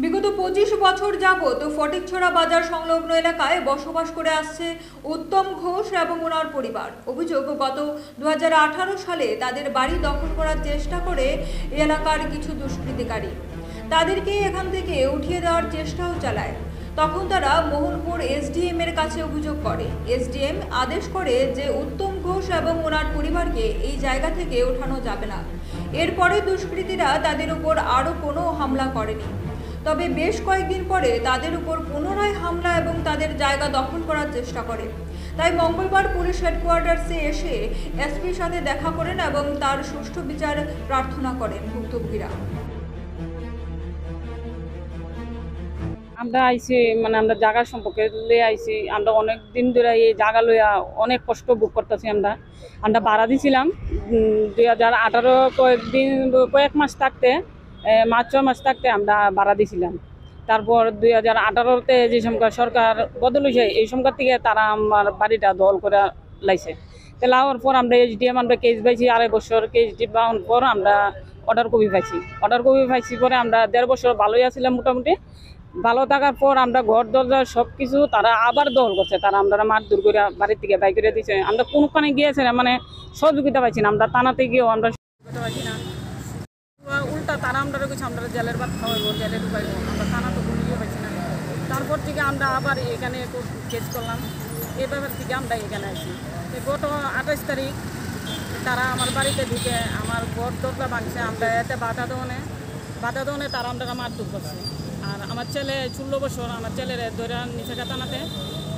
বিগত 25 বছর যাবৎ ফটিকছড়া বাজার সংলগ্ন এলাকায় বসবাস করে আসছে উত্তম ঘোষ এবং ওনার পরিবার। অভিযোগ, গত 2018 সালে তাদের বাড়ি দখল করার চেষ্টা করে এলাকার কিছু দুষ্কৃতিকারী তাদেরকে এখান থেকে উঠিয়ে দেওয়ার চেষ্টাও চালায়। তখন তারা মোহনপুর এসডিএম এর কাছে অভিযোগ করে। এসডিএম আদেশ করে যে উত্তম ঘোষ এবং ওনার পরিবারকে এই জায়গা থেকে ওঠানো যাবে না। এরপরে দুষ্কৃতীরা তাদের উপর আরও কোনো হামলা করেনি। তবে বেশ কয়েকদিন পরে তাদের উপর পুনরায় হামলা এবং তাদের জায়গা দখল করার চেষ্টা করে। তাই মঙ্গলবার পুলিশ হেডকোয়ার্টার্সে এসে এসপির সাথে দেখা করেন এবং তার সুষ্ঠু বিচার প্রার্থনা করেন ভুক্তভোগীরা। আমরা আইছি আমরা জায়গা সম্পর্কে লয়ে আইছি। আমরা অনেক দিন ধরে এই জায়গা লইয়া অনেক কষ্ট ভোগ করতেছি। আমরা ভাড়া দিছিলাম 2018 কয়েক মাস থাকতে, 5-6 মাস থাকতে আমরা ভাড়া দিছিলাম। তারপর 2018-তে যে সময় সরকার বদল হয়েছে, এই সময় থেকে তারা আমার বাড়িটা দল করে লাইছে। লাওয়ার পর আমরা এসডিএম আমরা কেস পাইছি, 2.5 বছর কেস পাওয়ার পর আমরা অর্ডার কপি পাইছি। পরে আমরা 1.5 বছর ভালোই আছিলাম। মোটামুটি ভালো থাকার পর আমরা ঘর দরজা সব কিছু তারা আবার দখল করছে। তারা আমরা মারধর করে বাড়ির থেকে বাই করে দিচ্ছে। আমরা কোনখানে গিয়েছে সহযোগিতা পাইছি না। আমরা থানাতে গিয়েও আমরা সহযোগিতা পাইছি না। উল্টা তারা আমরা রেখেছি, আমরা জেলের ভাত খাওয়াইবো, জেলে ঢুকাইবো। আমরা থানা তো কোনো ইয়ে পাইছি না। তারপর থেকে আমরা আবার এখানে কেস করলাম। এই ব্যাপার থেকে আমরা এখানে আসি। গত 28 তারিখ তারা আমার বাড়িতে ঢুকে আমার ঘর দরজা ভাঙছে। আমরা এতে বাধা দেওয়ানে তারা আমরা মারধর করছে। আর আমার ছেলে 16 বছর, আমার ছেলেরে ধরে নিচে থানাতে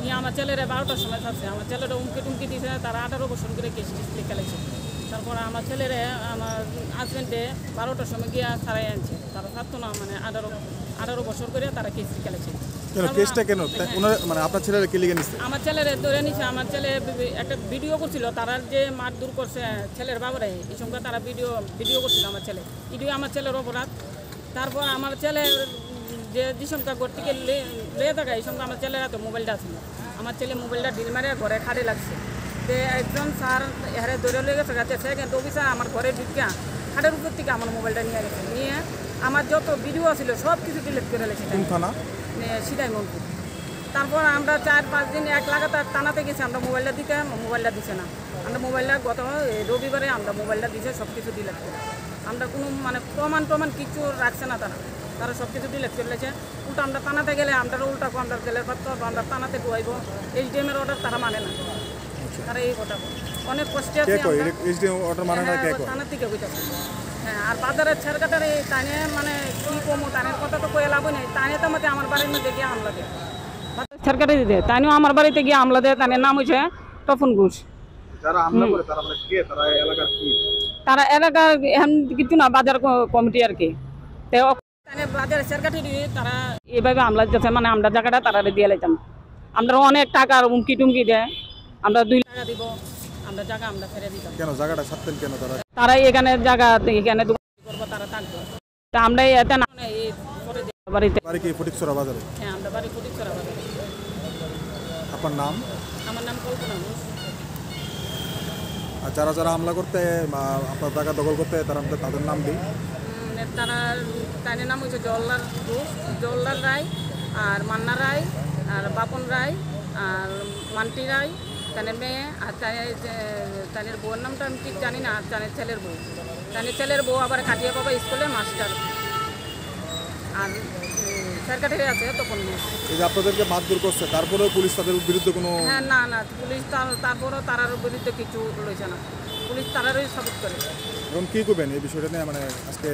নিয়ে আমার ছেলেরে 12টার সময় থাকছে। আমার ছেলেরা উমকি দিয়েছে। তারা 18 বছর করে কেস লিখে লাগছে। তারপর আমার ছেলেরে আমার হাজব্যান্ডে 12টার সময় গিয়ে ছাড়াই আনছে। তারা থাকতো না, 18 বছর করে তারা কেস লিখে লাগছে। আমার ছেলেরে ধরে নিছে। আমার ছেলে একটা ভিডিও করছিল, তারা যে মারধর করছে ছেলের বাবারে, এই সঙ্গে তারা ভিডিও করছিল আমার ছেলে। আমার ছেলের অপরাধ। তারপর আমার ছেলের যে সংখ্যা ঘর থেকে লেগে থাকা, এই সঙ্গে আমার ছেলের হাতে মোবাইলটা ছিল। আমার ছেলে মোবাইলটা ঢিল মারে ঘরে খাটে লাগছে। তো একজন স্যার এহারে দৌড়ে লেগে থাকাতে সেকেন্ড অফিসার আমার ঘরে ঢুকিয়া খাটের উপর থেকে আমার মোবাইলটা নিয়ে গেছে। নিয়ে আমার যত ভিডিও ছিল সব কিছু ডিলিট করে লেগেছে সিধাই মনপুর। তারপর আমরা 4-5 দিন এক লাগাতার টানাতে গেছি। আমরা মোবাইলটা মোবাইলটা দিছে না। আমরা মোবাইলটা গত রবিবারে আমরা মোবাইলটা দিছে, সব কিছু ডিলিট করে। আমরা কোনো প্রমাণ কিছু রাখছে না। তারা সব কিছু ডিলিট করে লেগেছে। উল্টা আমরা টানাতে গেলে আমরা উল্টা আমরা জেলের পাত্র আমরা টানাতে ডুয়াইব। এইচডিএমের অর্ডার তারা মানে না। তারা এই কথা অনেক কষ্টে আছে। থানা থেকে বুঝতেছে। হ্যাঁ, আর বাজারের ছেড়কাটার এই টানে কি কমো, টানের কথা তো কয়ে লাভ নেই। টানে তো মধ্যে আমার বাড়ির মধ্যে গিয়ে হামলা দেয়, ছেড়কাটে দিতে। তাইও আমার বাড়িতে গিয়ে হামলা দেয়। তাদের নাম হয়েছে তপন ঘোষ। তারা এলাকার এখন কিছু না, বাজার কমিটি আর কি। বাজার ছেড়কাটি দিয়ে তারা এইভাবে হামলা দিতেছে। আমরা জায়গাটা তারা দিয়ে লাইতাম। আমরা অনেক টাকার হুমকি টুমকি দেয়। আমরা 2 টাকা দিব, আমরা জায়গা আমরা ছেড়ে দিতাম। কেন জায়গাটা ছাড়তেন কেন? তারা এখানে জায়গা এখানে করবো, তারা থাকবো। তা আমরা এতে না বাড়িতে বাড়ি কি ফটিকছড়া বাজারে? হ্যাঁ, আমরা বাড়ি ফটিকছড়া বাজারে। আপনার নাম? আমার নাম কল্পনা ঘোষ। আর যারা হামলা করতে আপনার জায়গা দখল করতে তাদের নাম দিই। তাদের নাম হচ্ছে জওহরলাল রায়, আর মান্না রায়, আর বাপন রায়, আর মান্টি রায়, তাদের মেয়ে। আর তাদের বউয়ের নামটা আমি ঠিক জানি না। আর তাদের ছেলের বউ আবার কাটিয়া বাবা স্কুলের মাস্টার। আর সরকারি আছে তখন। এই যে আপনাদেরকে মারধর করছে, তারপরেও পুলিশ তাদের বিরুদ্ধে কোনো? হ্যাঁ, না পুলিশ তারপরেও তার বিরুদ্ধে কিছু রয়েছে না। পুলিশ তারারই সাপোর্ট করে। এখন কী করবেন এই বিষয়টা নিয়ে? আজকে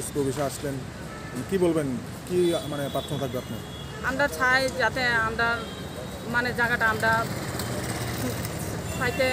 এসপি অফিসে আসলেন, কি বলবেন? কি প্রার্থনা থাকবে আপনার? আমরা চাই যাতে আমরা জায়গাটা আমরা পাইতে